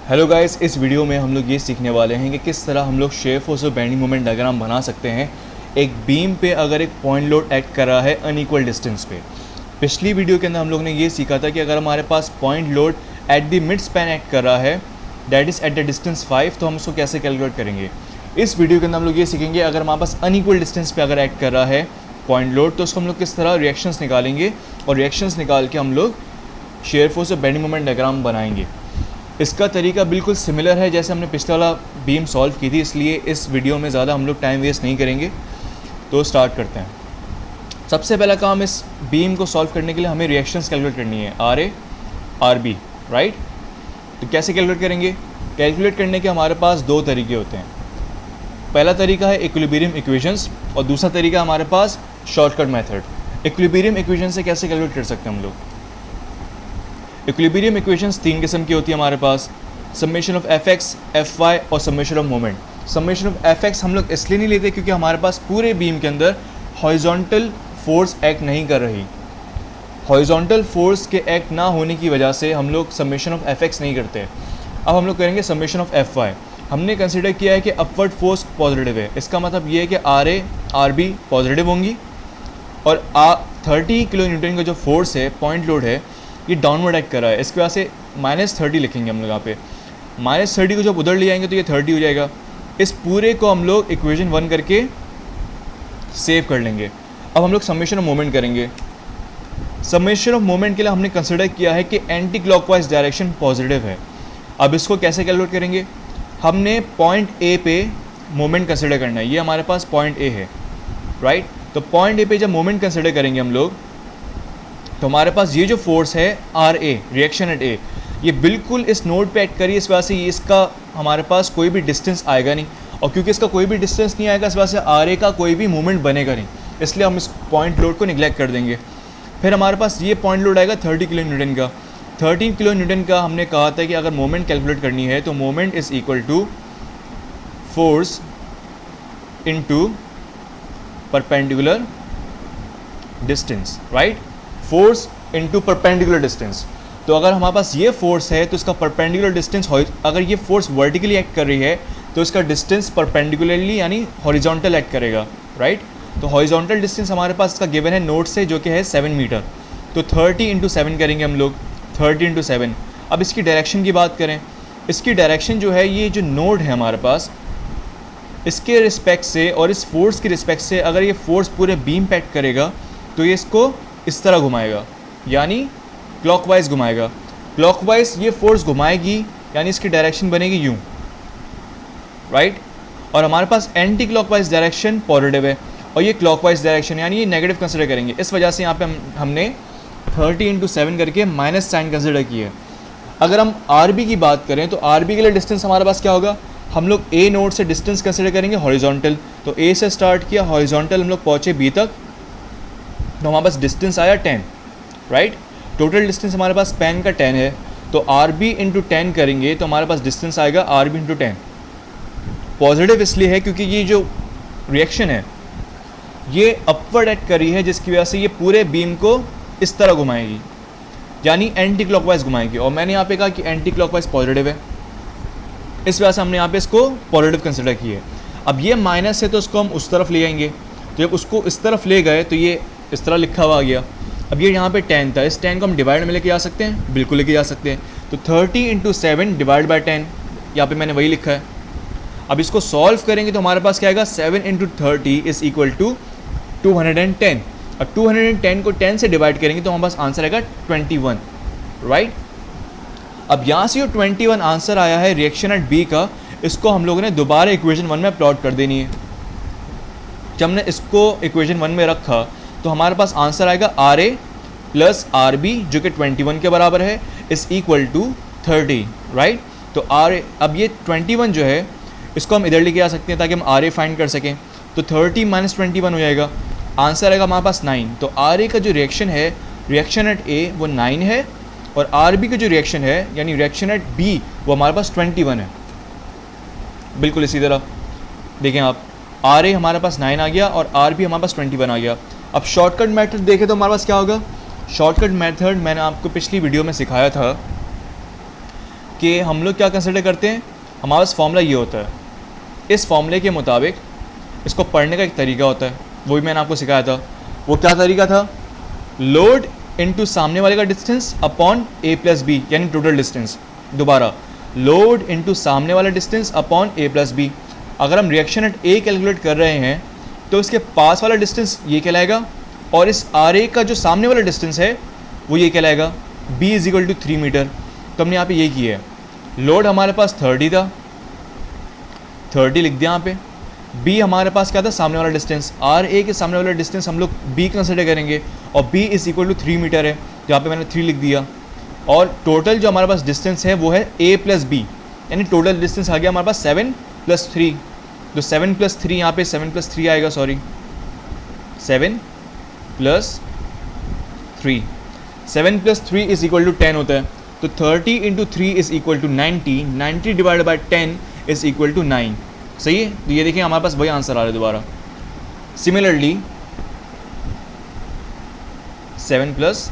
Hello guys, इस video में हम लोग ये सीखने वाले हैं कि किस तरह हम लोग शेयर फोर्स और बेंडिंग मोमेंट डायग्राम बना सकते हैं एक बीम पे अगर एक पॉइंट लोड एक्ट कर रहा है अनइक्वल डिस्टेंस पे। पिछली वीडियो के अंदर हम लोग ने ये सीखा था कि अगर हमारे पास point load at the mid span act कर रहा है that is at the distance 5, तो हम उसको कैसे कैलकुलेट करेंगे। इस वीडियो के अंदर हम लोग ये सीखेंगे अगर हमारे पास अनइक्वल डिस्टेंस पे अगर एक्ट कर रहा है पॉइंट लोड, तो उसको हम लोग किस तरह रिएक्शंस निकालेंगे और रिएक्शंस निकाल के हम लोग शेयर फोर्स और बेंडिंग मोमेंट डायग्राम बनाएंगे। इसका तरीका बिल्कुल सिमिलर है जैसे हमने पिछला वाला बीम सॉल्व की थी, इसलिए इस वीडियो में ज़्यादा हम लोग टाइम वेस्ट नहीं करेंगे। तो स्टार्ट करते हैं। सबसे पहला काम, इस बीम को सॉल्व करने के लिए हमें रिएक्शंस कैलकुलेट करनी है, R A R B, right. तो कैसे कैलकुलेट करेंगे? कैलकुलेट करने के हमारे पास दो तरीके होते हैं। पहला तरीका है इक्विलिब्रियम इक्वेशंस और दूसरा तरीका हमारे पास शॉर्टकट मेथड। इक्विलिब्रियम इक्वेशन से कैसे कैलकुलेट कर सकते हैं हम लोग? इक्विलिब्रियम इक्वेशंस तीन किस्म की होती है हमारे पास, summation of F x, F y और summation of moment. Summation of F x हम लोग इसलिए नहीं लेते क्योंकि हमारे पास पूरे बीम के अंदर हॉरिजॉन्टल फोर्स एक्ट नहीं कर रही। हॉरिजॉन्टल फोर्स के एक्ट ना होने की वजह से हम लोग समेशन ऑफ एफ एक्स नहीं करते। अब हम लोग करेंगे समेशन ऑफ एफ वाई। हमने कंसिडर किया है कि अपवर्ड फोर्स पॉजिटिव है, इसका मतलब ये है कि R A R B positive होंगी और 30 किलो न्यूटन का जो फोर्स है पॉइंट लोड है ये डाउनवर्ड एक्ट कर रहा है, इसकी वजह से -30 लिखेंगे हम लोग यहाँ पे। -30 को जब उधर ले आएंगे तो ये 30 हो जाएगा। इस पूरे को हम लोग इक्वेशन 1 करके सेव कर लेंगे। अब हम लोग समेशन ऑफ मोमेंट करेंगे। समेशन ऑफ मोमेंट के लिए हमने कंसिडर किया है कि एंटी क्लॉकवाइज डायरेक्शन पॉजिटिव है। अब इसको कैसे कैलकुलेट करेंगे? हमने पॉइंट ए पे मोमेंट कंसिडर करना है, ये हमारे पास पॉइंट ए है, राइट। तो पॉइंट ए पे जब मोमेंट कंसिडर करेंगे हम लोग तो हमारे पास ये जो फोर्स है आर ए, रिएक्शन एट ए, ये बिल्कुल इस नोड पे एक्ट करिए, इस वजह से इसका हमारे पास कोई भी डिस्टेंस आएगा नहीं, और क्योंकि इसका कोई भी डिस्टेंस नहीं आएगा इस वजह से आर ए का कोई भी मूवमेंट बनेगा नहीं, इसलिए हम इस पॉइंट लोड को निगलेक्ट कर देंगे। फिर हमारे पास ये पॉइंट लोड आएगा 30 किलो न्यूटन का। 13 किलो न्यूटन का हमने कहा था कि अगर मोमेंट कैलकुलेट करनी है तो moment is equal to force into perpendicular distance, right. Force into perpendicular distance. तो अगर हमारे पास ये फोर्स है तो इसका परपेंडिकुलर डिस्टेंस, अगर ये फोर्स वर्टिकली एक्ट कर रही है तो इसका डिस्टेंस परपेंडिकुलरली यानी हॉरिजॉन्टल एक्ट करेगा, राइट। तो हॉरिजॉन्टल डिस्टेंस हमारे पास इसका गिवन है नोड से, जो कि है 7 मीटर। तो 30 × 7 करेंगे हम लोग, 30 × 7। अब इसकी डायरेक्शन की बात करें, इसकी डायरेक्शन जो है ये जो नोड है हमारे पास, इसके रिस्पेक्ट से और इस फोर्स के रिस्पेक्ट से अगर ये फोर्स पूरे बीम पे एक्ट करेगा तो ये इसको इस तरह घुमाएगा, यानी क्लॉकवाइज घुमाएगा। क्लॉकवाइज ये फोर्स घुमाएगी यानी इसकी डायरेक्शन बनेगी यूँ, राइट। और हमारे पास एंटी क्लॉकवाइज डायरेक्शन पॉजिटिव है और ये क्लॉकवाइज डायरेक्शन यानी ये नेगेटिव कंसिडर करेंगे। इस वजह से यहाँ पे हमने 30 × 7 करके माइनस साइन कंसिडर किया है। अगर हम आर बी की बात करें तो आर बी के लिए डिस्टेंस हमारे पास क्या होगा? हम लोग ए नोड से डिस्टेंस कंसिडर करेंगे हॉरिजॉन्टल। तो ए से स्टार्ट किया, हॉरिजॉन्टल हम लोग पहुँचे बी तक, तो हमारे पास डिस्टेंस आया 10, राइट। टोटल डिस्टेंस हमारे पास स्पैन का 10 है, तो आर बी इंटू 10 करेंगे तो हमारे पास डिस्टेंस आएगा आर बी इंटू 10। पॉजिटिव इसलिए है क्योंकि ये जो रिएक्शन है ये अपवर्ड एक्ट कर रही है, जिसकी वजह से ये पूरे बीम को इस तरह घुमाएगी, यानी एंटी क्लॉकवाइज घुमाएगी। और मैंने यहाँ पे कहा कि एंटी क्लॉकवाइज पॉजिटिव है, इस वजह से हमने यहाँ पे इसको पॉजिटिव कंसिडर किया है। अब ये माइनस है तो उसको हम उस तरफ ले आएंगे, तो जब उसको इस तरफ ले गए तो ये इस तरह लिखा हुआ आ गया। अब ये यहाँ पे 10 था, इस 10 को हम डिवाइड में लेके जा सकते हैं, बिल्कुल लेके जा सकते हैं। तो 30 × 7 डिवाइड बाई 10, यहाँ पे मैंने वही लिखा है। अब इसको सॉल्व करेंगे तो हमारे पास क्या आएगा? 7 × 30 इज़ इक्वल टू 210। अब 210 को 10 से डिवाइड करेंगे तो हमारे पास आंसर आएगा 21, राइट। अब यहाँ से जो 21 आंसर आया है रिएक्शन एट बी का, इसको हम लोगों ने दोबारा इक्वेशन 1 में प्लॉट कर देनी है। जब हमने इसको इक्वेशन 1 में रखा तो हमारे पास आंसर आएगा R A plus R B, जो कि 21 के बराबर है, इज़ इक्वल टू 30, राइट। तो आर ए, अब ये 21 जो है इसको हम इधर लेके आ सकते हैं ताकि हम आर ए फाइंड कर सकें। तो 30 - 21 हो जाएगा, आंसर आएगा हमारे पास 9। तो आर ए का जो रिएक्शन है, रिएक्शन एट ए, वो 9 है, और आर बी का जो रिएक्शन है यानी रिएक्शन एट बी, वो हमारे पास 21 है। बिल्कुल इसी तरह देखें आप, आर ए हमारे पास 9 आ गया और आर बी हमारे पास 21 आ गया। अब शॉर्टकट मेथड देखें तो हमारे पास क्या होगा? शॉर्टकट मेथड मैंने आपको पिछली वीडियो में सिखाया था कि हम लोग क्या कंसिडर करते हैं, हमारे पास फॉर्मूला ये होता है, इस फॉर्मूले के मुताबिक इसको पढ़ने का एक तरीका होता है, वो भी मैंने आपको सिखाया था। वो क्या तरीका था, लोड इनटू सामने वाले का डिस्टेंस अपॉन ए प्लस बी, यानी टोटल डिस्टेंस। दोबारा, लोड इनटू सामने वाला डिस्टेंस अपॉन ए प्लस बी। अगर हम रिएक्शन एट ए कैलकुलेट कर रहे हैं तो इसके पास वाला डिस्टेंस ये कहलाएगा, और इस आर ए का जो सामने वाला डिस्टेंस है वो ये कहलाएगा, b is equal to 3 metre. तो हमने यहाँ पे ये किया है, लोड हमारे पास 30 था, 30 लिख दिया यहाँ पे। b हमारे पास क्या था, सामने वाला डिस्टेंस, आर ए के सामने वाला डिस्टेंस हम लोग b कंसिडर करेंगे, और b is equal to 3 metre है, यहाँ पे मैंने 3 लिख दिया। और टोटल जो हमारे पास डिस्टेंस है वो है a प्लस बी, यानी टोटल डिस्टेंस आ गया हमारे पास 7 + 3। तो 7 + 3 यहाँ पे 7 + 3 आएगा, सॉरी 7 + 3, 7 + 3 इज इक्वल टू 10 होता है। तो 30 × 3 is equal to 90, 90 divided by 10 is equal to 9। सही है, तो ये देखिए हमारे पास वही आंसर आ रहा है दोबारा। सिमिलरली 7 +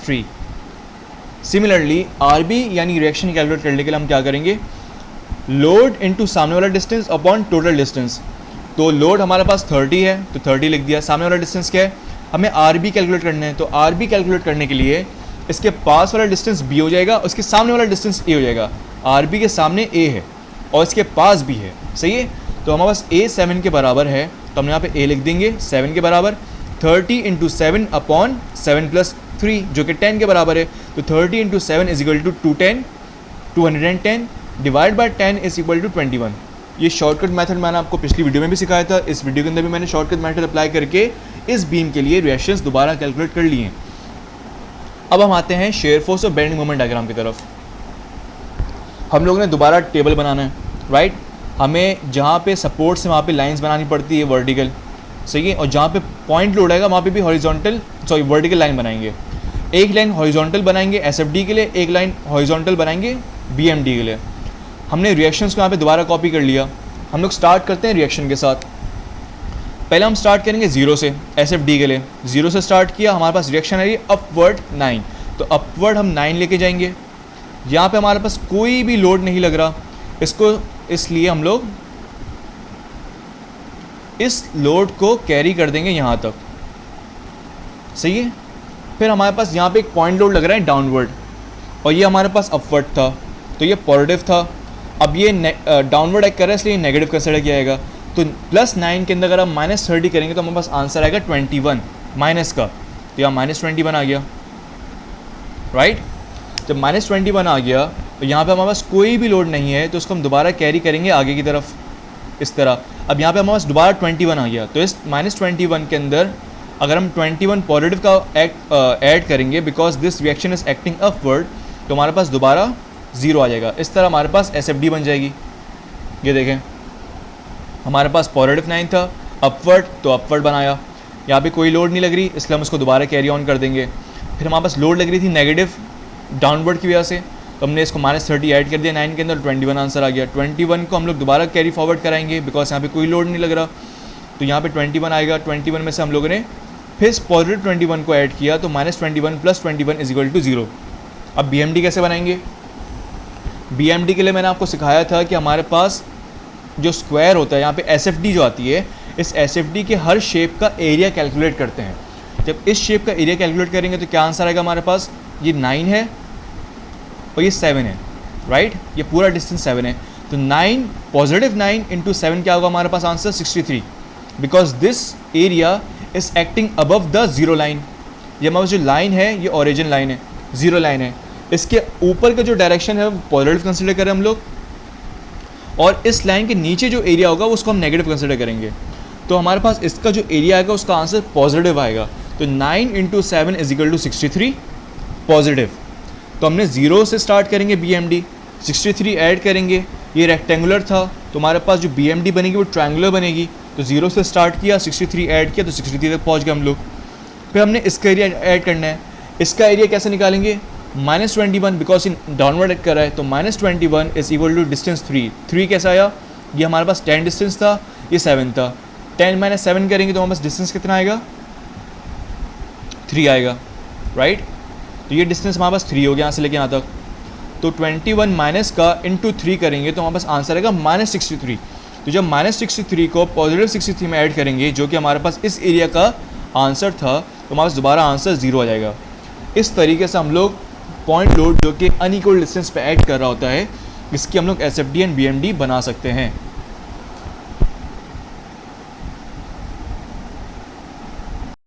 3, सिमिलरली आर बी यानी रिएक्शन कैलकुलेट करने के लिए हम क्या करेंगे, लोड इनटू सामने वाला डिस्टेंस अपॉन टोटल डिस्टेंस। तो लोड हमारे पास 30 है तो 30 लिख दिया, सामने वाला डिस्टेंस क्या है, हमें आर बी कैलकुलेट करना है। तो आर बी कैलकुलेट करने के लिए इसके पास वाला डिस्टेंस बी हो जाएगा, उसके सामने वाला डिस्टेंस ए हो जाएगा। आर बी के सामने ए है और इसके पास भी है, सही है। तो हमारे पास ए 7 के बराबर है, तो हम यहाँ पे ए लिख देंगे 7 के बराबर। 30 × 7 अपॉन 7 + 3 जो कि 10 के बराबर है। तो 30 × 7 is equal to 210 divide by 10 is equal to 21। ये शॉर्टकट मेथड मैंने आपको पिछली वीडियो में भी सिखाया था, इस वीडियो के अंदर भी मैंने शॉर्टकट मेथड अप्लाई करके इस बीम के लिए रिएक्शंस दोबारा कैलकुलेट कर लिए हैं। अब हम आते हैं शेयर फोर्स और बेंडिंग मोमेंट डायग्राम की तरफ। हम लोगों ने दोबारा टेबल बनाना है, राइट। हमें जहाँ पे सपोर्ट्स है वहाँ पे लाइंस बनानी पड़ती है वर्टिकल, सही है, और जहाँ पे पॉइंट लोड आएगा वहाँ पे भी वर्टिकल लाइन बनाएंगे। एक लाइन हॉरिजॉन्टल बनाएंगे एसएफडी के लिए, एक लाइन हॉरिजॉन्टल बनाएंगे बीएमडी के लिए। हमने रिएक्शंस को यहाँ पे दोबारा कॉपी कर लिया। हम लोग स्टार्ट करते हैं रिएक्शन के साथ। पहले हम स्टार्ट करेंगे 0 से, एसएफडी के लिए 0 से स्टार्ट किया, हमारे पास रिएक्शन आ रही है अपवर्ड 9, तो अपवर्ड हम 9 लेके जाएंगे। यहाँ पे हमारे पास कोई भी लोड नहीं लग रहा इसको, इसलिए हम लोग इस लोड को कैरी कर देंगे यहाँ तक, सही है। फिर हमारे पास यहाँ पे एक पॉइंट लोड लग रहा है डाउनवर्ड, और ये हमारे पास अपवर्ड था, तो ये पॉजिटिव था। अब ये डाउनवर्ड एक्ट कर रहा है इसलिए नेगेटिव कंसिडर किया जाएगा। तो +9 के अंदर अगर हम -30 करेंगे तो हमारे पास आंसर आएगा 21 माइनस का, तो यहाँ -21 आ गया, राइट। जब -21 आ गया तो यहाँ पे हमारे पास कोई भी लोड नहीं है, तो उसको हम दोबारा कैरी करेंगे आगे की तरफ इस तरह। अब यहाँ पे हमारे पास दोबारा 21 आ गया, तो इस -21 के अंदर अगर हम 21 पॉजिटिव का ऐड करेंगे because this reaction is acting upward, तो हमारे पास दोबारा 0 आ जाएगा। इस तरह हमारे पास एसएफडी बन जाएगी। ये देखें हमारे पास पॉजिटिव 9 था, अपवर्ड तो अपवर्ड बनाया, यहाँ पे कोई लोड नहीं लग रही इसलिए हम उसको दोबारा कैरी ऑन कर देंगे। फिर हमारे पास लोड लग रही थी नेगेटिव डाउनवर्ड की वजह से, तो हमने इसको -30 ऐड कर दिया 9 के अंदर, 21 आंसर आ गया। 21 को हम लोग दोबारा कैरी फॉरवर्ड कराएंगे बिकॉज यहाँ पे कोई लोड नहीं लग रहा, तो यहाँ पे 21 आएगा। 21 में से हम लोगों ने फिर पॉजिटिव 21 को ऐड किया, तो -21 + 21 इज इक्वल टू 0। अब बीएमडी कैसे बनाएंगे, बीएमडी के लिए मैंने आपको सिखाया था कि हमारे पास जो स्क्वायर होता है, यहाँ पे एसएफडी जो आती है, इस एसएफडी के हर शेप का एरिया कैलकुलेट करते हैं। जब इस शेप का एरिया कैलकुलेट करेंगे तो क्या आंसर आएगा हमारे पास, ये 9 है और ये 7 है, राइट। ये पूरा डिस्टेंस 7 है, तो 9 + 9 × 7 क्या होगा हमारे पास answer 63, because this area is acting above the 0 line. ये हमारे जो लाइन है ये ओरिजिन लाइन है, 0 लाइन है, इसके ऊपर का जो डायरेक्शन है वो पॉजिटिव कंसिडर करें हम लोग, और इस लाइन के नीचे जो एरिया होगा उसको हम नेगेटिव कंसिडर करेंगे। तो हमारे पास इसका जो एरिया आएगा उसका आंसर पॉजिटिव आएगा। तो 9 × 7 इज इक्वल टू 63 पॉजिटिव। तो हमने 0 से स्टार्ट करेंगे बीएमडी, 63 ऐड करेंगे, ये रेक्टेंगुलर था तो हमारे पास जो बीएमडी बनेगी वो ट्रायंगुलर बनेगी। तो 0 से स्टार्ट किया, 63 ऐड किया, तो 63 तक पहुँच गए हम लोग। फिर हमने इसका एरिया ऐड करना है। इसका एरिया कैसे निकालेंगे, -21 बिकॉज इन डाउनवर्ड कर रहा है, तो -21 इज इक्वल टू डिस्टेंस 3 कैसा आया, ये हमारे पास 10 डिस्टेंस था, ये 7 था, 10 - 7 करेंगे तो हमारे पास डिस्टेंस कितना आएगा 3 आएगा, राइट। तो ये डिस्टेंस हमारे पास 3 हो गया यहाँ से लेके यहाँ तक। तो 21 माइनस का इंटू 3 करेंगे तो हमारे पास आंसर आएगा -63। तो जब -63 को पॉजिटिव 63 में ऐड करेंगे जो कि हमारे पास इस एरिया का आंसर था, तो हमारे पास दोबारा आंसर 0 आ जाएगा। इस तरीके से हम लोग पॉइंट लोड जो कि अनइक्वल डिस्टेंस पे ऐड कर रहा होता है, इसकी हम लोग SFD एंड BMD बना सकते हैं।